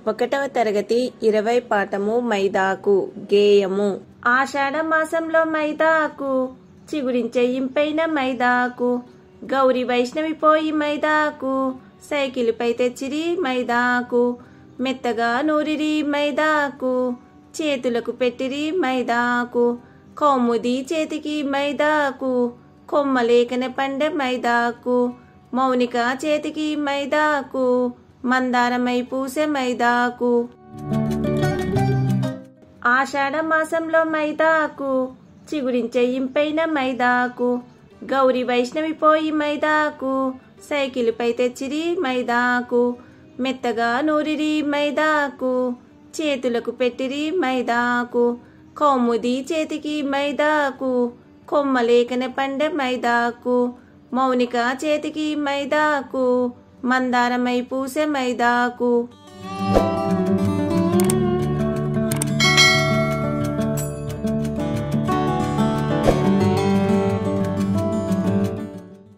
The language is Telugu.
ఒకటవ తరగతి 20 పాఠము మైదాకు గేయము. ఆషాఢ మాసంలో మైదాకు చిగురించే ఇంపైన మైదాకు గౌరీ వైష్ణవి పోయి మైదాకు సైకిల్ పై తెచ్చిరి మైదాకు మెత్తగా నూరిరి మైదాకు చేతులకు పెట్టిరి మైదాకు కౌముది చేతికి మైదాకు కొమ్మలేకన పండె మైదాకు మౌనిక చేతికి మైదాకు మందారమై పూసే మైదాకు. ఆషాఢ మాసంలో మైదాకు చిగురించే ఇంపైన మైదాకు గౌరీ వైష్ణవి పోయి మైదాకు సైకిల్ పై తెచ్చిరి మైదాకు మెత్తగా నూరిరి మైదాకు చేతులకు పెట్టిరి మైదాకు కౌముది చేతికి మైదాకు కొమ్మలేకన పండె మైదాకు మౌనిక చేతికి మైదాకు మందారమై పూసే మైదాకు.